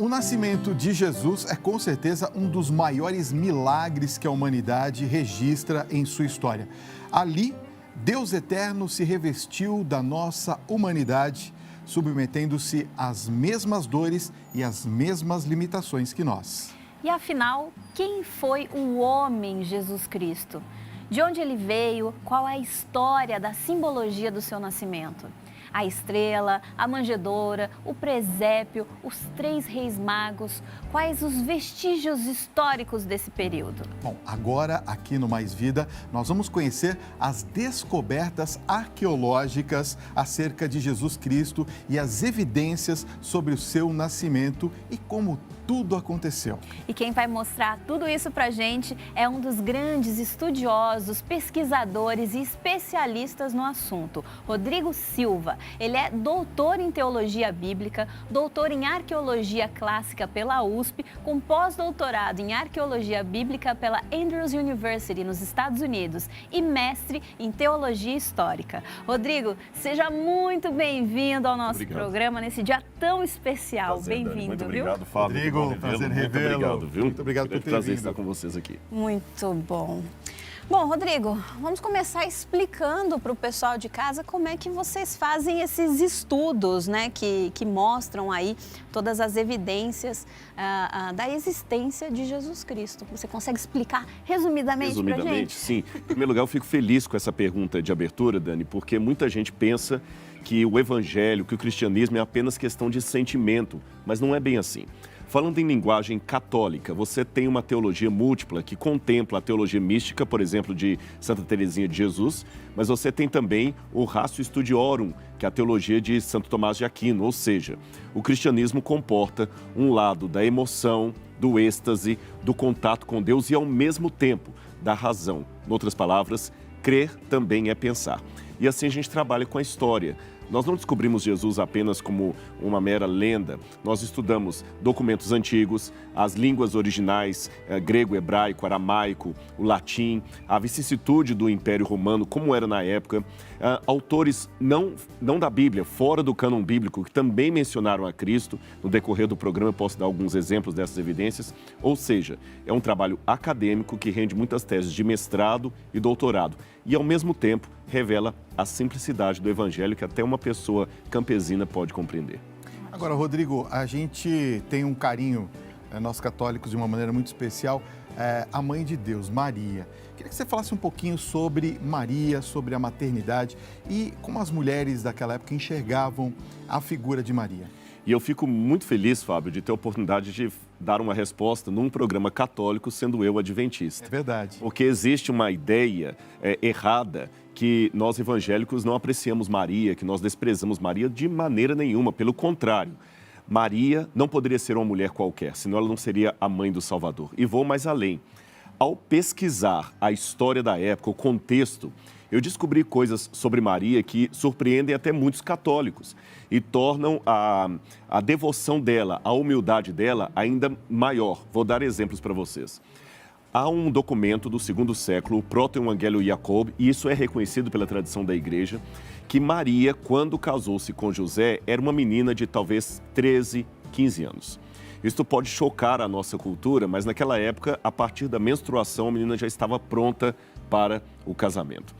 O nascimento de Jesus é com certeza um dos maiores milagres que a humanidade registra em sua história. Ali, Deus eterno se revestiu da nossa humanidade, submetendo-se às mesmas dores e às mesmas limitações que nós. E afinal, quem foi o homem Jesus Cristo? De onde ele veio? Qual a história da simbologia do seu nascimento? A estrela, a manjedoura, o presépio, os 3 reis magos. Quais os vestígios históricos desse período? Bom, agora aqui no Mais Vida, nós vamos conhecer as descobertas arqueológicas acerca de Jesus Cristo e as evidências sobre o seu nascimento e como tudo aconteceu. E quem vai mostrar tudo isso pra gente é um dos grandes estudiosos, pesquisadores e especialistas no assunto, Rodrigo Silva. Ele é doutor em teologia bíblica, doutor em arqueologia clássica pela USP, com pós-doutorado em arqueologia bíblica pela Andrews University nos Estados Unidos e mestre em teologia histórica. Rodrigo, seja muito bem-vindo ao nosso programa nesse dia tão especial. Bem-vindo, muito viu? Obrigado, Fábio. Rodrigo, prazer revê-lo. Muito obrigado, viu? Muito obrigado por ter prazer vindo. estar com vocês aqui. Muito bom. Bom, Rodrigo, vamos começar explicando para o pessoal de casa como é que vocês fazem esses estudos, né, que mostram aí todas as evidências da existência de Jesus Cristo. Você consegue explicar resumidamente para a gente? Sim. Em primeiro lugar, eu fico feliz com essa pergunta de abertura, Dani, porque muita gente pensa que o evangelho, que o cristianismo é apenas questão de sentimento, mas não é bem assim. Falando em linguagem católica, você tem uma teologia múltipla que contempla a teologia mística, por exemplo, de Santa Teresinha de Jesus, mas você tem também o Ratio Studiorum, que é a teologia de Santo Tomás de Aquino, ou seja, o cristianismo comporta um lado da emoção, do êxtase, do contato com Deus e, ao mesmo tempo, da razão. Em outras palavras, crer também é pensar. E assim a gente trabalha com a história. Nós não descobrimos Jesus apenas como uma mera lenda. Nós estudamos documentos antigos, as línguas originais, grego, hebraico, aramaico, o latim, a vicissitude do Império Romano, como era na época. Autores não da Bíblia, fora do cânon bíblico, que também mencionaram a Cristo. No decorrer do programa eu posso dar alguns exemplos dessas evidências. Ou seja, é um trabalho acadêmico que rende muitas teses de mestrado e doutorado. E, ao mesmo tempo, revela a simplicidade do Evangelho que até uma pessoa campesina pode compreender. Agora, Rodrigo, a gente tem um carinho, nós católicos, de uma maneira muito especial, a Mãe de Deus, Maria. Queria que você falasse um pouquinho sobre Maria, sobre a maternidade e como as mulheres daquela época enxergavam a figura de Maria. E eu fico muito feliz, Fábio, de ter a oportunidade de dar uma resposta num programa católico, sendo eu adventista. É verdade. Porque existe uma ideia errada que nós evangélicos não apreciamos Maria, que nós desprezamos Maria de maneira nenhuma. Pelo contrário, Maria não poderia ser uma mulher qualquer, senão ela não seria a mãe do Salvador. E vou mais além. Ao pesquisar a história da época, o contexto, eu descobri coisas sobre Maria que surpreendem até muitos católicos e tornam a devoção dela, a humildade dela ainda maior. Vou dar exemplos para vocês. Há um documento do 2º século, o Proto-Evangelho Jacob, e isso é reconhecido pela tradição da igreja, que Maria, quando casou-se com José, era uma menina de talvez 13, 15 anos. Isso pode chocar a nossa cultura, mas naquela época, a partir da menstruação, a menina já estava pronta para o casamento.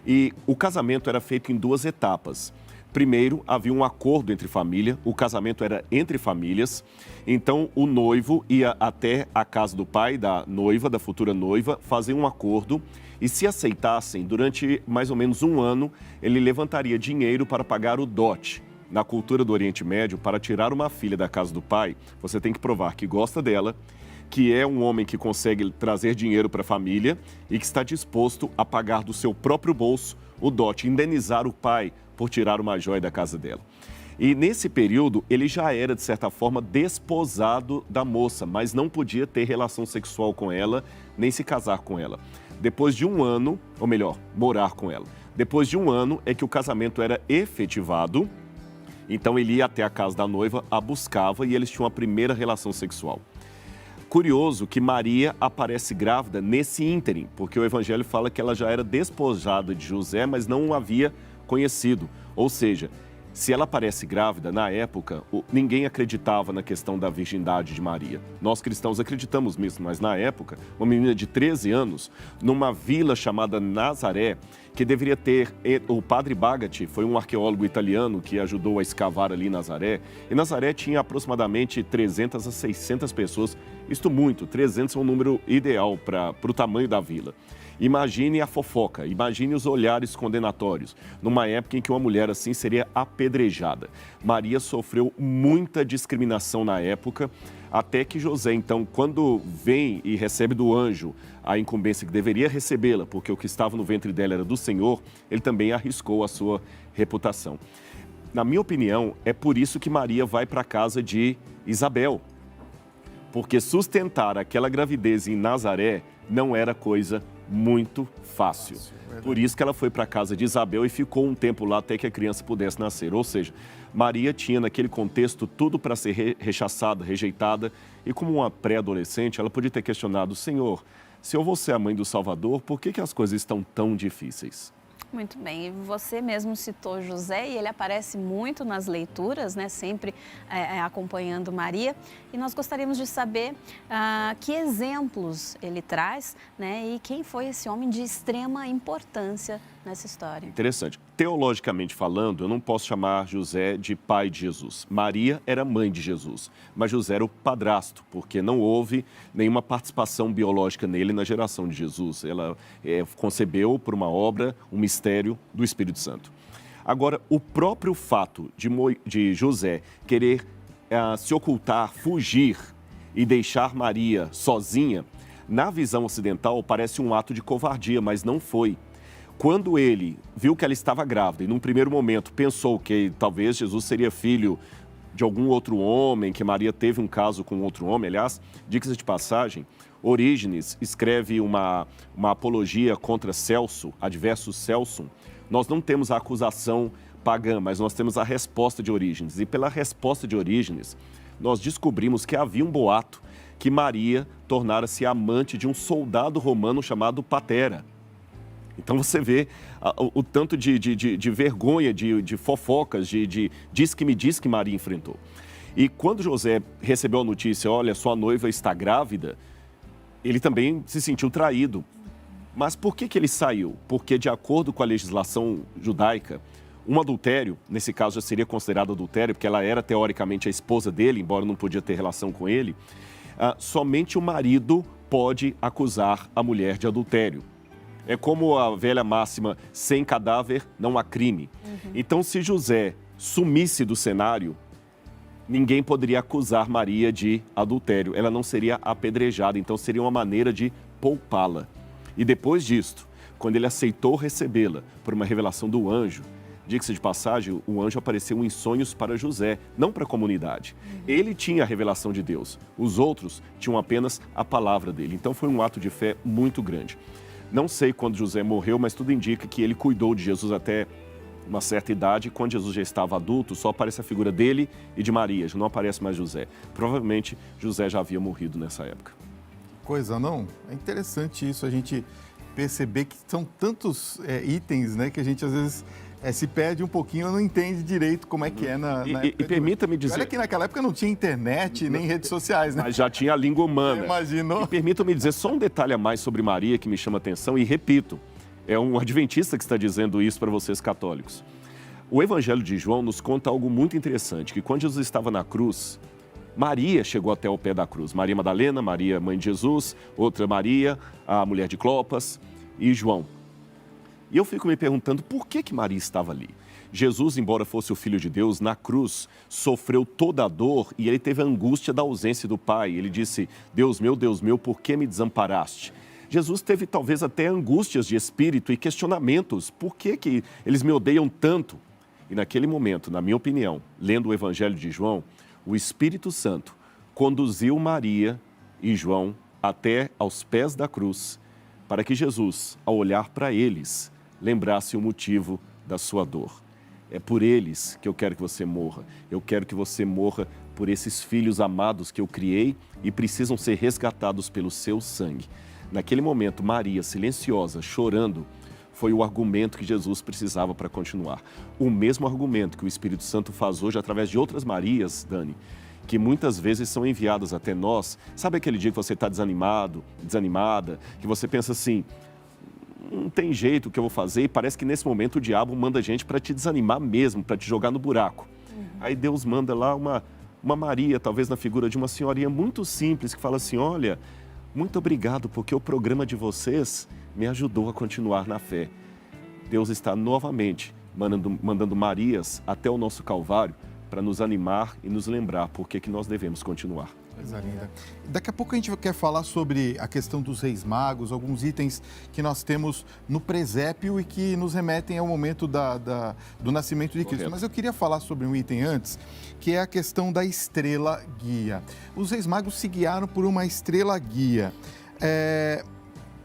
E o casamento era feito em 2 etapas. Primeiro, havia um acordo entre família, o casamento era entre famílias, então o noivo ia até a casa do pai da noiva, da futura noiva, fazer um acordo e, se aceitassem, durante mais ou menos um ano, ele levantaria dinheiro para pagar o dote. Na cultura do Oriente Médio, para tirar uma filha da casa do pai, você tem que provar que gosta dela, que é um homem que consegue trazer dinheiro para a família e que está disposto a pagar do seu próprio bolso o dote, indenizar o pai por tirar uma joia da casa dela. E nesse período, ele já era, de certa forma, desposado da moça, mas não podia ter relação sexual com ela, nem se casar com ela. Depois de um ano, ou melhor, morar com ela. Depois de um ano é que o casamento era efetivado, então ele ia até a casa da noiva, a buscava e eles tinham a primeira relação sexual. Curioso que Maria aparece grávida nesse ínterim, porque o Evangelho fala que ela já era despojada de José, mas não o havia conhecido. Ou seja, Se ela aparece grávida, na época, ninguém acreditava na questão da virgindade de Maria. Nós cristãos acreditamos nisso, mas na época, uma menina de 13 anos, numa vila chamada Nazaré, que deveria ter... O padre Bagatti foi um arqueólogo italiano que ajudou a escavar ali Nazaré. E Nazaré tinha aproximadamente 300 a 600 pessoas. Isto muito, 300 é um número ideal para o tamanho da vila. Imagine a fofoca, imagine os olhares condenatórios, numa época em que uma mulher assim seria apedrejada. Maria sofreu muita discriminação na época, até que José, então, quando vem e recebe do anjo a incumbência que deveria recebê-la, porque o que estava no ventre dela era do Senhor, ele também arriscou a sua reputação. Na minha opinião, é por isso que Maria vai para a casa de Isabel, porque sustentar aquela gravidez em Nazaré não era coisa muito fácil. Por isso que ela foi para a casa de Isabel e ficou um tempo lá até que a criança pudesse nascer. Ou seja, Maria tinha naquele contexto tudo para ser rechaçada, rejeitada. E como uma pré-adolescente, ela podia ter questionado: Senhor, se eu vou ser a mãe do Salvador, por que as coisas estão tão difíceis? Muito bem, e você mesmo citou José e ele aparece muito nas leituras, né? Sempre acompanhando Maria. E nós gostaríamos de saber que exemplos ele traz, né? E quem foi esse homem de extrema importância nessa história. Interessante. Teologicamente falando, eu não posso chamar José de pai de Jesus. Maria era mãe de Jesus, mas José era o padrasto, porque não houve nenhuma participação biológica nele na geração de Jesus. Ela concebeu por uma obra, um mistério do Espírito Santo. Agora, o próprio fato de José querer se ocultar, fugir e deixar Maria sozinha, na visão ocidental parece um ato de covardia, mas não foi. Quando ele viu que ela estava grávida e, num primeiro momento, pensou que talvez Jesus seria filho de algum outro homem, que Maria teve um caso com outro homem, aliás, diga-se de passagem, Orígenes escreve uma apologia contra Celso, adversus Celso. Nós não temos a acusação pagã, mas nós temos a resposta de Orígenes. E pela resposta de Orígenes, nós descobrimos que havia um boato que Maria tornara-se amante de um soldado romano chamado Patera. Então você vê o tanto de vergonha, de fofocas, diz que Maria enfrentou. E quando José recebeu a notícia: olha, sua noiva está grávida, ele também se sentiu traído. Mas por que ele saiu? Porque, de acordo com a legislação judaica, um adultério, nesse caso já seria considerado adultério, porque ela era teoricamente a esposa dele, embora não podia ter relação com ele, somente o marido pode acusar a mulher de adultério. É como a velha máxima: sem cadáver não há crime. Então, se José sumisse do cenário, ninguém poderia acusar Maria de adultério. Ela não seria apedrejada, então seria uma maneira de poupá-la. E depois disto, quando ele aceitou recebê-la por uma revelação do anjo, diga-se de passagem, o anjo apareceu em sonhos para José, não para a comunidade. Ele tinha a revelação de Deus, os outros tinham apenas a palavra dele. Então foi um ato de fé muito grande. Não sei quando José morreu, mas tudo indica que ele cuidou de Jesus até uma certa idade. Quando Jesus já estava adulto, só aparece a figura dele e de Maria, já não aparece mais José. Provavelmente José já havia morrido nessa época. Coisa, não? É interessante isso, a gente perceber que são tantos itens, né, que a gente às vezes se perde um pouquinho, não entende direito como é que é na E permita-me dizer... Olha que naquela época não tinha internet, nem redes sociais, né? Mas já tinha a língua humana. Imaginou? E permita-me dizer só um detalhe a mais sobre Maria que me chama a atenção, e repito, é um adventista que está dizendo isso para vocês católicos. O Evangelho de João nos conta algo muito interessante, que quando Jesus estava na cruz, Maria chegou até o pé da cruz. Maria Madalena, Maria, mãe de Jesus, outra Maria, a mulher de Clopas, e João. E eu fico me perguntando por que Maria estava ali. Jesus, embora fosse o Filho de Deus, na cruz sofreu toda a dor e ele teve a angústia da ausência do Pai. Ele disse: Deus meu, por que me desamparaste? Jesus teve talvez até angústias de espírito e questionamentos. Por que eles me odeiam tanto? E naquele momento, na minha opinião, lendo o Evangelho de João, o Espírito Santo conduziu Maria e João até aos pés da cruz, para que Jesus, ao olhar para eles, lembrasse o motivo da sua dor. É por eles que eu quero que você morra. Eu quero que você morra por esses filhos amados que eu criei e precisam ser resgatados pelo seu sangue. Naquele momento, Maria, silenciosa, chorando, foi o argumento que Jesus precisava para continuar. O mesmo argumento que o Espírito Santo faz hoje através de outras Marias, Dani, que muitas vezes são enviadas até nós. Sabe aquele dia que você está desanimado, desanimada, que você pensa assim, não tem jeito o que eu vou fazer, e parece que nesse momento o diabo manda gente para te desanimar mesmo, para te jogar no buraco. Aí Deus manda lá uma Maria, talvez na figura de uma senhorinha muito simples, que fala assim, olha, muito obrigado, porque o programa de vocês me ajudou a continuar na fé. Deus está novamente mandando Marias até o nosso Calvário para nos animar e nos lembrar por que nós devemos continuar. Coisa linda. Daqui a pouco a gente quer falar sobre a questão dos Reis Magos, alguns itens que nós temos no presépio e que nos remetem ao momento do nascimento de Cristo. Correto. Mas eu queria falar sobre um item antes, que é a questão da estrela guia. Os Reis Magos se guiaram por uma estrela guia.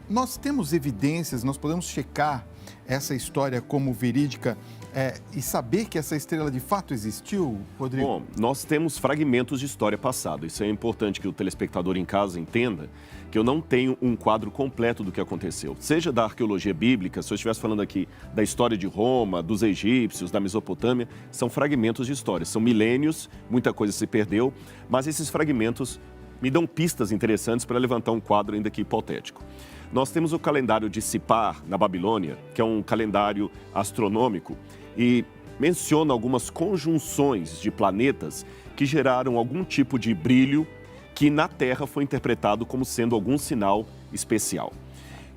Nós temos evidências, nós podemos checar essa história como verídica e saber que essa estrela de fato existiu, Rodrigo? Bom, nós temos fragmentos de história passada. Isso é importante que o telespectador em casa entenda que eu não tenho um quadro completo do que aconteceu. Seja da arqueologia bíblica, se eu estivesse falando aqui da história de Roma, dos egípcios, da Mesopotâmia, são fragmentos de história. São milênios, muita coisa se perdeu, mas esses fragmentos me dão pistas interessantes para levantar um quadro ainda aqui hipotético. Nós temos o calendário de Sipar, na Babilônia, que é um calendário astronômico, e menciona algumas conjunções de planetas que geraram algum tipo de brilho que na Terra foi interpretado como sendo algum sinal especial.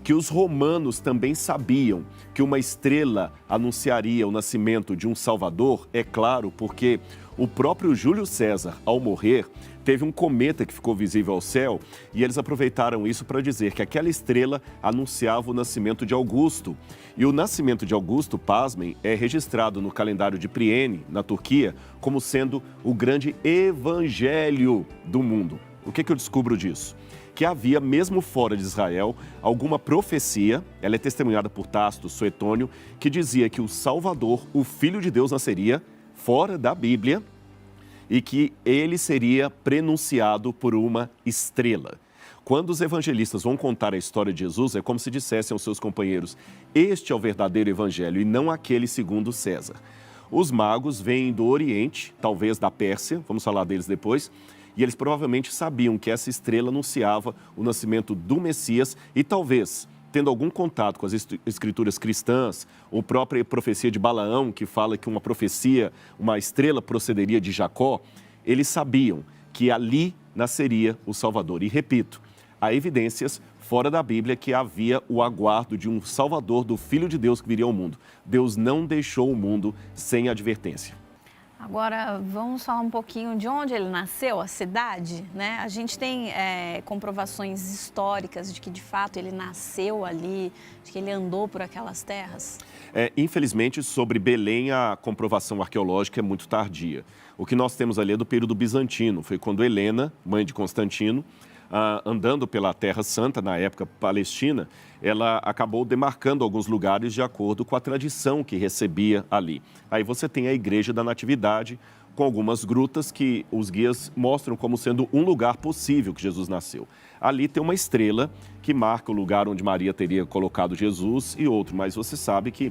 Que os romanos também sabiam que uma estrela anunciaria o nascimento de um Salvador, é claro, porque o próprio Júlio César, ao morrer, teve um cometa que ficou visível ao céu e eles aproveitaram isso para dizer que aquela estrela anunciava o nascimento de Augusto. E o nascimento de Augusto, pasmem, é registrado no calendário de Priene, na Turquia, como sendo o grande evangelho do mundo. O que eu descubro disso? Que havia, mesmo fora de Israel, alguma profecia, ela é testemunhada por Tácito, Suetônio, que dizia que o Salvador, o Filho de Deus, nasceria fora da Bíblia e que ele seria prenunciado por uma estrela. Quando os evangelistas vão contar a história de Jesus, é como se dissessem aos seus companheiros, este é o verdadeiro evangelho e não aquele segundo César. Os magos vêm do Oriente, talvez da Pérsia, vamos falar deles depois, e eles provavelmente sabiam que essa estrela anunciava o nascimento do Messias e talvez, tendo algum contato com as escrituras cristãs, ou própria profecia de Balaão, que fala que uma estrela procederia de Jacó, eles sabiam que ali nasceria o Salvador. E repito, há evidências fora da Bíblia que havia o aguardo de um Salvador, do Filho de Deus que viria ao mundo. Deus não deixou o mundo sem advertência. Agora, vamos falar um pouquinho de onde ele nasceu, a cidade, né? A gente tem comprovações históricas de que, de fato, ele nasceu ali, de que ele andou por aquelas terras? Infelizmente, sobre Belém, a comprovação arqueológica é muito tardia. O que nós temos ali é do período bizantino. Foi quando Helena, mãe de Constantino, andando pela Terra Santa, na época palestina, ela acabou demarcando alguns lugares de acordo com a tradição que recebia ali. Aí você tem a Igreja da Natividade, com algumas grutas que os guias mostram como sendo um lugar possível que Jesus nasceu. Ali tem uma estrela que marca o lugar onde Maria teria colocado Jesus e outro, mas você sabe que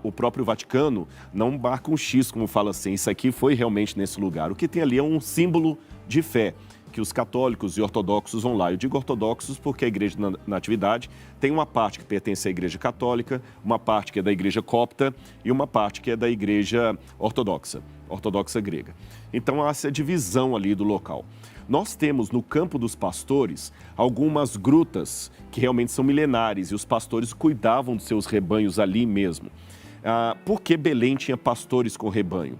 o próprio Vaticano não marca um X, como fala assim, isso aqui foi realmente nesse lugar. O que tem ali é um símbolo de fé, que os católicos e ortodoxos vão lá. Eu digo ortodoxos porque a Igreja da Natividade tem uma parte que pertence à Igreja Católica, uma parte que é da Igreja Copta e uma parte que é da Igreja Ortodoxa grega. Então há essa divisão ali do local. Nós temos no Campo dos Pastores algumas grutas que realmente são milenares e os pastores cuidavam dos seus rebanhos ali mesmo. Por que Belém tinha pastores com rebanho?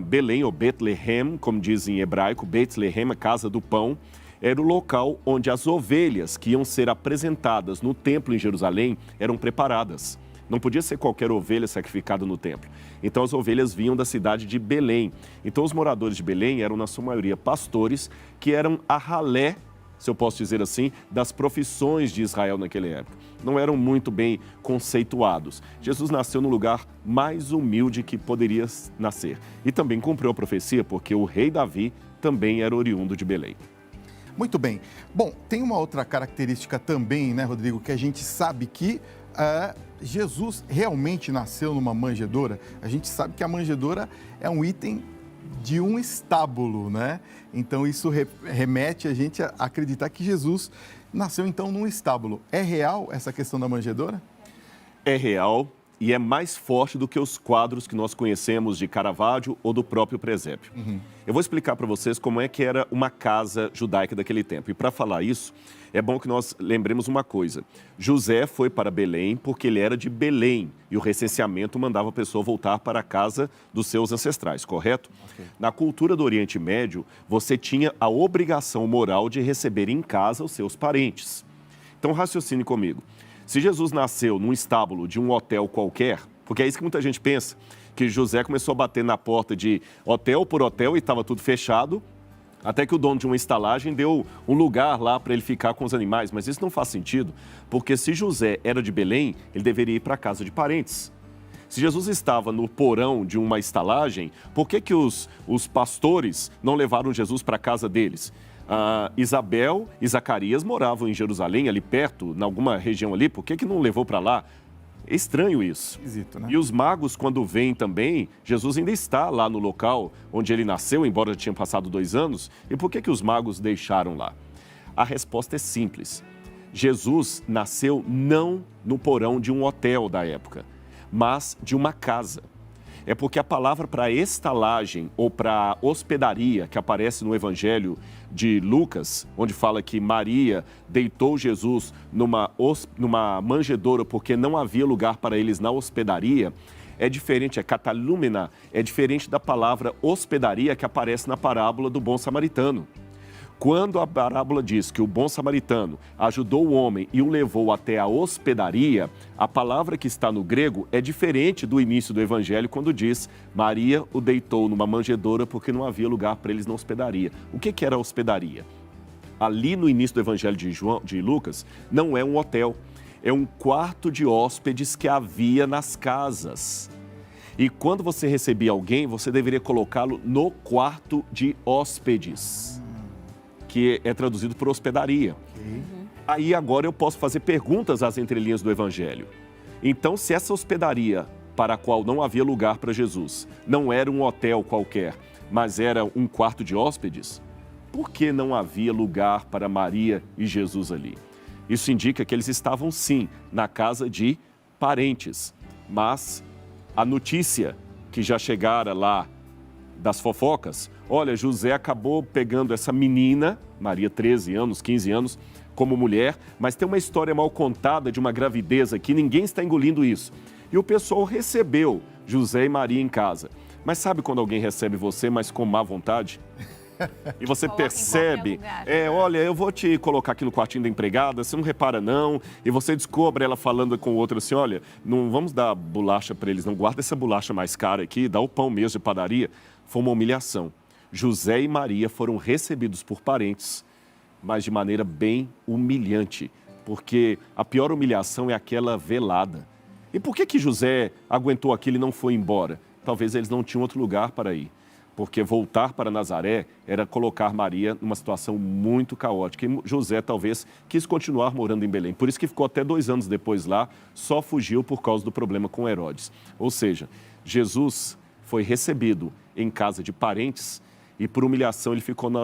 Belém, ou Betlehem, como diz em hebraico, Betlehem, a casa do pão, era o local onde as ovelhas que iam ser apresentadas no templo em Jerusalém eram preparadas. Não podia ser qualquer ovelha sacrificada no templo. Então as ovelhas vinham da cidade de Belém. Então os moradores de Belém eram, na sua maioria, pastores que eram a ralé, se eu posso dizer assim, das profissões de Israel naquela época. Não eram muito bem conceituados. Jesus nasceu no lugar mais humilde que poderia nascer. E também cumpriu a profecia, porque o rei Davi também era oriundo de Belém. Muito bem. Bom, tem uma outra característica também, né, Rodrigo, que a gente sabe que Jesus realmente nasceu numa manjedoura? A gente sabe que a manjedoura é um item de um estábulo, né? Então isso remete a gente a acreditar que Jesus nasceu então num estábulo. É real essa questão da manjedoura? É real e é mais forte do que os quadros que nós conhecemos de Caravaggio ou do próprio presépio. Eu vou explicar para vocês como é que era uma casa judaica daquele tempo. E para falar isso, é bom que nós lembremos uma coisa. José foi para Belém porque ele era de Belém e o recenseamento mandava a pessoa voltar para a casa dos seus ancestrais, correto? Okay. Na cultura do Oriente Médio, você tinha a obrigação moral de receber em casa os seus parentes. Então raciocine comigo. Se Jesus nasceu num estábulo de um hotel qualquer, porque é isso que muita gente pensa, que José começou a bater na porta de hotel por hotel e estava tudo fechado, até que o dono de uma estalagem deu um lugar lá para ele ficar com os animais. Mas isso não faz sentido, porque se José era de Belém, ele deveria ir para a casa de parentes. Se Jesus estava no porão de uma estalagem, por que os pastores não levaram Jesus para a casa deles? Isabel e Zacarias moravam em Jerusalém, ali perto, em alguma região ali, por que não levou para lá? É estranho isso. Esquisito, né? E os magos, quando vêm também, Jesus ainda está lá no local onde ele nasceu, embora já tinha passado 2 anos. E por que os magos deixaram lá? A resposta é simples. Jesus nasceu não no porão de um hotel da época, mas de uma casa. É porque a palavra para estalagem ou para hospedaria, que aparece no Evangelho de Lucas, onde fala que Maria deitou Jesus numa manjedoura porque não havia lugar para eles na hospedaria, é diferente, é catalúmena, é diferente da palavra hospedaria que aparece na parábola do bom samaritano. Quando a parábola diz que o bom samaritano ajudou o homem e o levou até a hospedaria, a palavra que está no grego é diferente do início do evangelho, quando diz Maria o deitou numa manjedoura porque não havia lugar para eles na hospedaria. O que era a hospedaria? Ali no início do evangelho de Lucas, não é um hotel, é um quarto de hóspedes que havia nas casas. E quando você recebia alguém, você deveria colocá-lo no quarto de hóspedes, que é traduzido por hospedaria. Aí agora eu posso fazer perguntas às entrelinhas do Evangelho. Então, se essa hospedaria para a qual não havia lugar para Jesus não era um hotel qualquer, mas era um quarto de hóspedes, por que não havia lugar para Maria e Jesus ali? Isso indica que eles estavam, sim, na casa de parentes. Mas a notícia que já chegara lá das fofocas, olha, José acabou pegando essa menina, Maria, 13 anos, 15 anos, como mulher, mas tem uma história mal contada de uma gravidez aqui, ninguém está engolindo isso. E o pessoal recebeu José e Maria em casa. Mas sabe quando alguém recebe você, mas com má vontade? E você percebe, olha, eu vou te colocar aqui no quartinho da empregada, você não repara não, e você descobre ela falando com o outro assim, olha, não vamos dar bolacha para eles, não, guarda essa bolacha mais cara aqui, dá o pão mesmo de padaria. Foi uma humilhação. José e Maria foram recebidos por parentes, mas de maneira bem humilhante, porque a pior humilhação é aquela velada. E por que José aguentou aquilo e não foi embora? Talvez eles não tinham outro lugar para ir, porque voltar para Nazaré era colocar Maria numa situação muito caótica. E José talvez quis continuar morando em Belém, por isso que ficou até 2 anos depois lá, só fugiu por causa do problema com Herodes. Ou seja, Jesus foi recebido em casa de parentes e por humilhação ele ficou na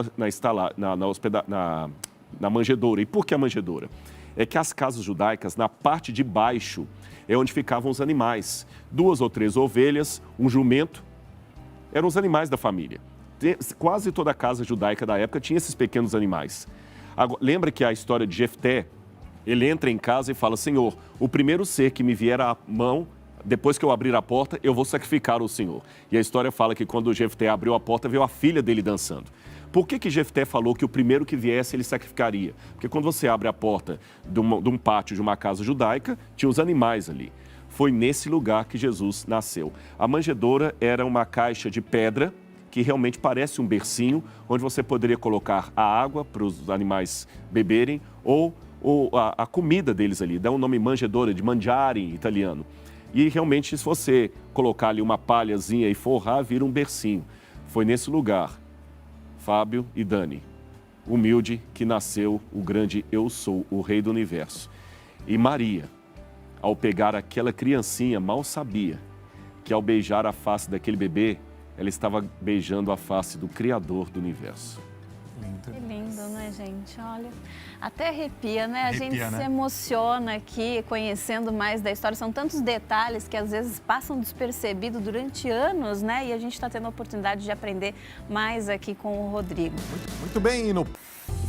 manjedoura. E por que a manjedoura? É que as casas judaicas, na parte de baixo, é onde ficavam os animais. 2 ou 3 ovelhas, um jumento, eram os animais da família. Quase toda a casa judaica da época tinha esses pequenos animais. Agora, lembra que a história de Jefté, ele entra em casa e fala, Senhor, o primeiro ser que me vier à mão, depois que eu abrir a porta, eu vou sacrificar o Senhor. E a história fala que quando Jefté abriu a porta, veio a filha dele dançando. Por que Jefté falou que o primeiro que viesse ele sacrificaria? Porque quando você abre a porta de um pátio de uma casa judaica, tinha os animais ali. Foi nesse lugar que Jesus nasceu. A manjedoura era uma caixa de pedra que realmente parece um bercinho, onde você poderia colocar a água para os animais beberem ou a comida deles ali. Dá o nome manjedoura, de mangiare em italiano. E realmente, se você colocar ali uma palhazinha e forrar, vira um bercinho. Foi nesse lugar, Fábio e Dani, humilde, que nasceu o grande Eu Sou, o Rei do Universo. E Maria, ao pegar aquela criancinha, mal sabia que ao beijar a face daquele bebê, ela estava beijando a face do Criador do universo. Que lindo, né, gente? Olha, até arrepia, né? A gente Arrepia, né? se emociona aqui conhecendo mais da história. São tantos detalhes que às vezes passam despercebidos durante anos, né? E a gente está tendo a oportunidade de aprender mais aqui com o Rodrigo. Muito bem, Ino.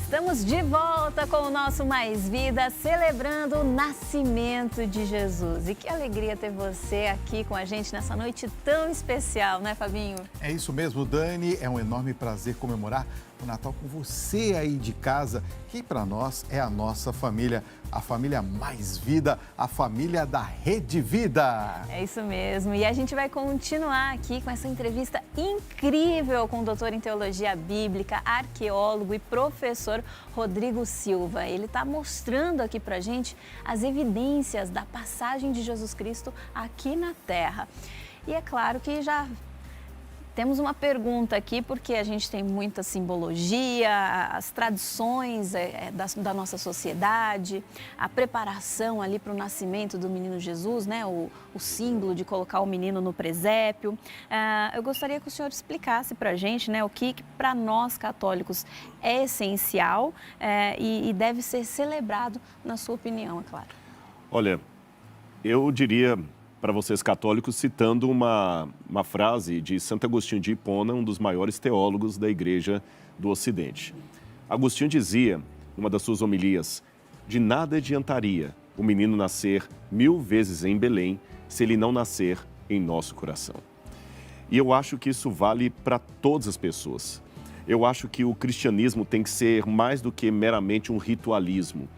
Estamos de volta com o nosso Mais Vida, celebrando o nascimento de Jesus. E que alegria ter você aqui com a gente nessa noite tão especial, né, Fabinho? É isso mesmo, Dani. É um enorme prazer comemorar o Natal com você aí de casa, que para nós é a nossa família, a família Mais Vida, a família da Rede Vida. É isso mesmo. E a gente vai continuar aqui com essa entrevista incrível com o doutor em Teologia Bíblica, arqueólogo e professor Rodrigo Silva. Ele está mostrando aqui para a gente as evidências da passagem de Jesus Cristo aqui na Terra. E é claro que já temos uma pergunta aqui, porque a gente tem muita simbologia, as tradições da nossa sociedade, a preparação ali para o nascimento do menino Jesus, né? O símbolo de colocar o menino no presépio. Eu gostaria que o senhor explicasse para a gente, né, o que para nós católicos é essencial e deve ser celebrado, na sua opinião, é claro. Olha, eu diria para vocês católicos, citando uma frase de Santo Agostinho de Hipona, um dos maiores teólogos da Igreja do Ocidente. Agostinho dizia, numa das suas homilias, de nada adiantaria o menino nascer 1000 vezes em Belém, se ele não nascer em nosso coração. E eu acho que isso vale para todas as pessoas. Eu acho que o cristianismo tem que ser mais do que meramente um ritualismo.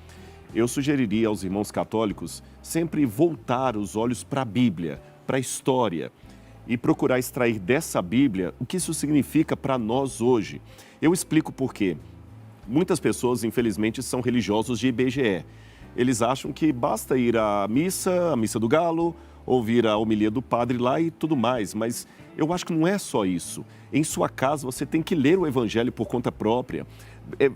Eu sugeriria aos irmãos católicos sempre voltar os olhos para a Bíblia, para a história e procurar extrair dessa Bíblia o que isso significa para nós hoje. Eu explico por quê. Muitas pessoas, infelizmente, são religiosos de IBGE. Eles acham que basta ir à missa do galo, ouvir a homilia do padre lá e tudo mais, mas eu acho que não é só isso. Em sua casa você tem que ler o Evangelho por conta própria,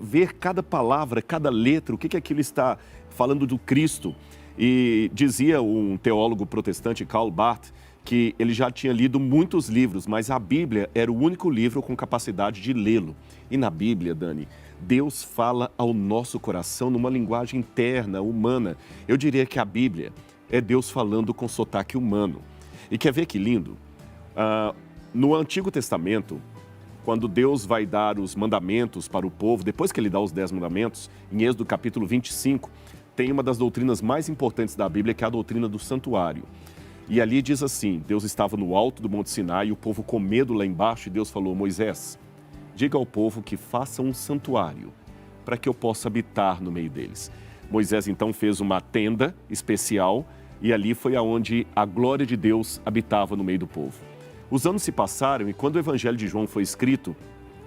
ver cada palavra, cada letra, o que aquilo está falando do Cristo. E dizia um teólogo protestante, Karl Barth, que ele já tinha lido muitos livros, mas a Bíblia era o único livro com capacidade de lê-lo. E na Bíblia, Dani, Deus fala ao nosso coração numa linguagem interna, humana. Eu diria que a Bíblia é Deus falando com sotaque humano. E quer ver que lindo? No Antigo Testamento, quando Deus vai dar os mandamentos para o povo, depois que ele dá os 10 mandamentos, em Êxodo capítulo 25, tem uma das doutrinas mais importantes da Bíblia, que é a doutrina do santuário. E ali diz assim, Deus estava no alto do Monte Sinai e o povo com medo lá embaixo, e Deus falou, Moisés, diga ao povo que façam um santuário, para que eu possa habitar no meio deles. Moisés então fez uma tenda especial, e ali foi aonde a glória de Deus habitava no meio do povo. Os anos se passaram e quando o Evangelho de João foi escrito,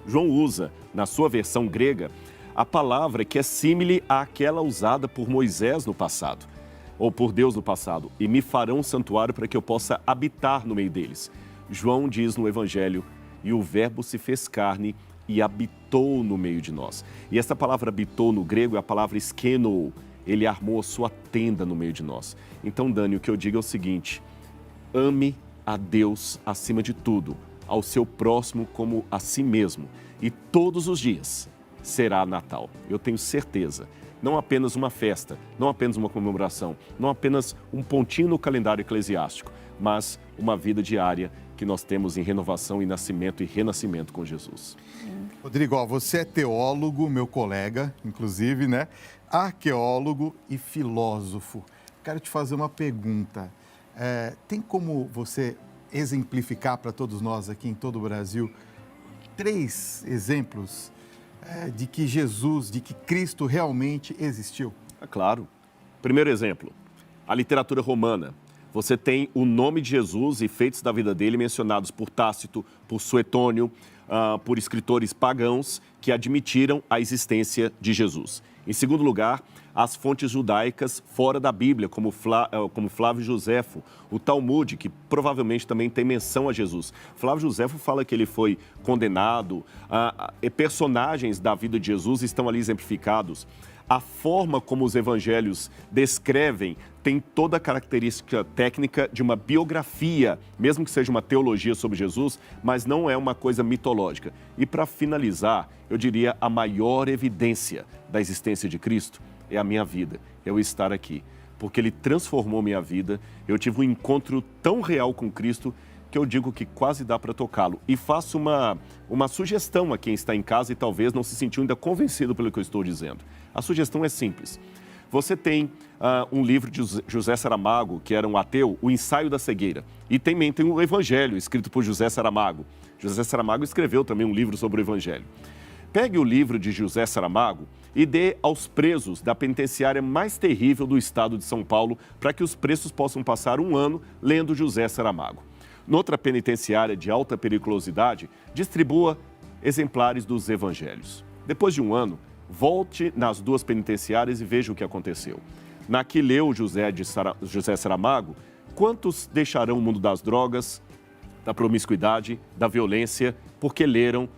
João usa, na sua versão grega, a palavra que é símile àquela usada por Moisés no passado, ou por Deus no passado, e me farão um santuário para que eu possa habitar no meio deles. João diz no Evangelho, e o verbo se fez carne e habitou no meio de nós. E essa palavra habitou no grego é a palavra skenou, ele armou a sua tenda no meio de nós. Então, Dani, o que eu digo é o seguinte, ame a Deus acima de tudo, ao seu próximo como a si mesmo. E todos os dias será Natal. Eu tenho certeza. Não apenas uma festa, não apenas uma comemoração, não apenas um pontinho no calendário eclesiástico, mas uma vida diária que nós temos em renovação e nascimento e renascimento com Jesus. Rodrigo, ó, você é teólogo, meu colega, inclusive, né? Arqueólogo e filósofo. Quero te fazer uma pergunta. Tem como você exemplificar para todos nós aqui em todo o Brasil 3 exemplos de que Jesus, de que Cristo realmente existiu? É claro. Primeiro exemplo, a literatura romana. Você tem o nome de Jesus e feitos da vida dele mencionados por Tácito, por Suetônio, por escritores pagãos que admitiram a existência de Jesus. Em segundo lugar, as fontes judaicas fora da Bíblia, como Flávio Joséfo, o Talmud, que provavelmente também tem menção a Jesus. Flávio Joséfo fala que ele foi condenado, personagens da vida de Jesus estão ali exemplificados. A forma como os evangelhos descrevem tem toda a característica técnica de uma biografia, mesmo que seja uma teologia sobre Jesus, mas não é uma coisa mitológica. E para finalizar, eu diria a maior evidência da existência de Cristo é a minha vida, é o estar aqui. Porque Ele transformou minha vida, eu tive um encontro tão real com Cristo que eu digo que quase dá para tocá-lo. E faço uma sugestão a quem está em casa e talvez não se sentiu ainda convencido pelo que eu estou dizendo. A sugestão é simples. Você tem um livro de José Saramago, que era um ateu, O Ensaio da Cegueira. E também tem o Evangelho, escrito por José Saramago. José Saramago escreveu também um livro sobre o Evangelho. Pegue o livro de José Saramago e dê aos presos da penitenciária mais terrível do estado de São Paulo, para que os presos possam passar um ano lendo José Saramago. Noutra penitenciária de alta periculosidade, distribua exemplares dos evangelhos. Depois de um ano, volte nas duas penitenciárias e veja o que aconteceu. Na que leu José Saramago, quantos deixarão o mundo das drogas, da promiscuidade, da violência, porque leram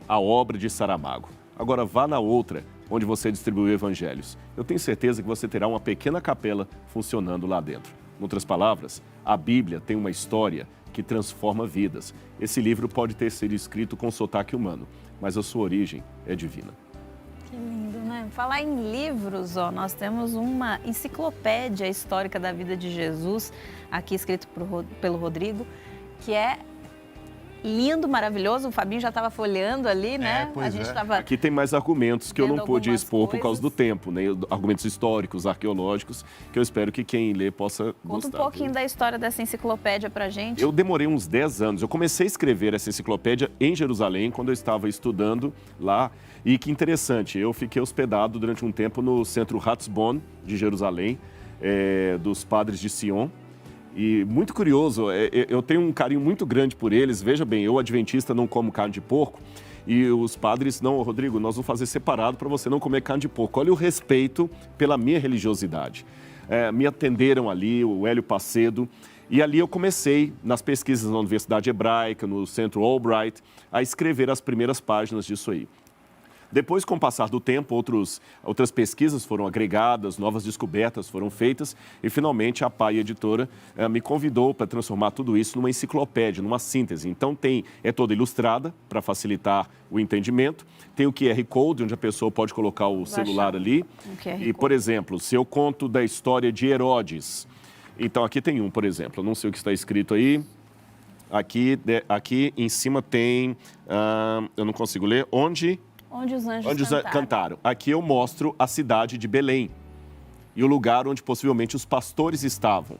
a obra de Saramago? Agora vá na outra, onde você distribuiu evangelhos. Eu tenho certeza que você terá uma pequena capela funcionando lá dentro. Em outras palavras, a Bíblia tem uma história que transforma vidas. Esse livro pode ter sido escrito com sotaque humano, mas a sua origem é divina. Que lindo, né? Falar em livros, nós temos uma enciclopédia histórica da vida de Jesus, aqui escrito pelo Rodrigo, que é lindo, maravilhoso. O Fabinho já estava folheando ali, né? Pois Aqui tem mais argumentos que eu não pude expor por causa do tempo, né? Argumentos históricos, arqueológicos, que eu espero que quem lê possa gostar. Conta um pouquinho da história dessa enciclopédia pra gente. Eu demorei uns 10 anos. Eu comecei a escrever essa enciclopédia em Jerusalém, quando eu estava estudando lá. E que interessante, eu fiquei hospedado durante um tempo no Centro Ratzbon de Jerusalém, dos Padres de Sion. E muito curioso, eu tenho um carinho muito grande por eles. Veja bem, eu, adventista, não como carne de porco. E os padres, não, Rodrigo, nós vamos fazer separado para você não comer carne de porco. Olha o respeito pela minha religiosidade. Me atenderam ali, o Hélio Pacedo. E ali eu comecei, nas pesquisas na Universidade Hebraica, no Centro Albright, a escrever as primeiras páginas disso aí. Depois, com o passar do tempo, outras pesquisas foram agregadas, novas descobertas foram feitas e, finalmente, a PAI Editora me convidou para transformar tudo isso numa enciclopédia, numa síntese. Então, é toda ilustrada para facilitar o entendimento. Tem o QR Code, onde a pessoa pode colocar o celular ali. E, por exemplo, se eu conto da história de Herodes, então aqui tem um, por exemplo, eu não sei o que está escrito aí. Aqui em cima tem, eu não consigo ler, Onde os anjos cantaram. Aqui eu mostro a cidade de Belém e o lugar onde possivelmente os pastores estavam.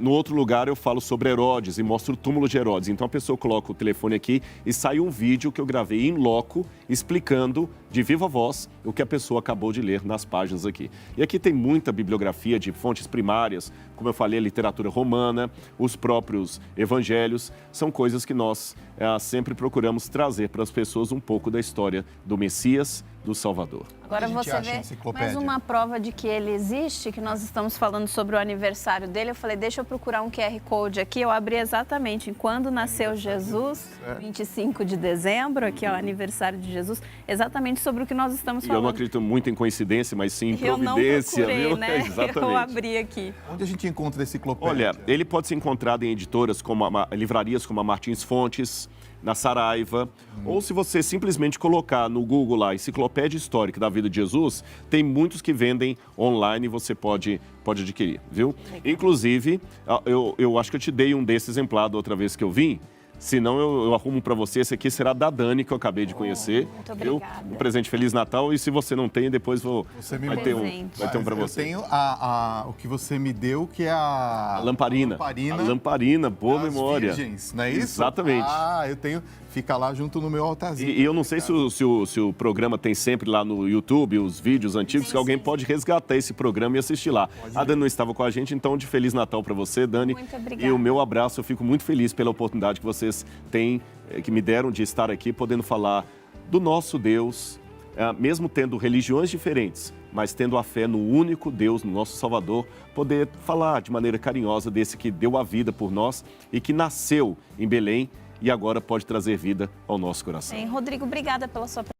No outro lugar eu falo sobre Herodes e mostro o túmulo de Herodes. Então a pessoa coloca o telefone aqui e sai um vídeo que eu gravei em loco explicando de viva voz o que a pessoa acabou de ler nas páginas aqui. E aqui tem muita bibliografia de fontes primárias, como eu falei, a literatura romana, os próprios evangelhos. São coisas que nós sempre procuramos trazer para as pessoas um pouco da história do Messias, do Salvador. Agora você vê mais uma prova de que ele existe, que nós estamos falando sobre o aniversário dele. Eu falei, deixa eu procurar um QR Code aqui. Eu abri exatamente em quando nasceu Jesus, 25 de dezembro, aqui é o aniversário de Jesus, exatamente sobre o que nós estamos falando. E eu não acredito muito em coincidência, mas sim em providência, eu não procurei, viu? Né? Exatamente. Eu abri aqui. Onde a gente encontra essa enciclopédia? Olha, ele pode ser encontrado em editoras, livrarias como a Martins Fontes, na Saraiva, ou se você simplesmente colocar no Google lá, Enciclopédia Histórica da Vida de Jesus, tem muitos que vendem online e você pode adquirir, viu? Legal. Inclusive, eu acho que eu te dei um desses exemplar da outra vez que eu vim. Se não, eu arrumo para você. Esse aqui será da Dani, que eu acabei de conhecer. Muito obrigada. Um presente Feliz Natal. E se você não tem, depois vai ter um para você. Eu tenho o que você me deu, que é a lamparina. A lamparina, boa memória. Virgens, não é isso? Exatamente. Eu tenho. Fica lá junto no meu altarzinho. E eu não sei se o programa tem sempre lá no YouTube os vídeos antigos, que alguém pode resgatar esse programa e assistir lá. A Dani não estava com a gente, então de Feliz Natal para você, Dani. Muito obrigada. E o meu abraço, eu fico muito feliz pela oportunidade que vocês têm, que me deram de estar aqui, podendo falar do nosso Deus, mesmo tendo religiões diferentes, mas tendo a fé no único Deus, no nosso Salvador, poder falar de maneira carinhosa desse que deu a vida por nós e que nasceu em Belém e agora pode trazer vida ao nosso coração. Rodrigo, obrigada pela sua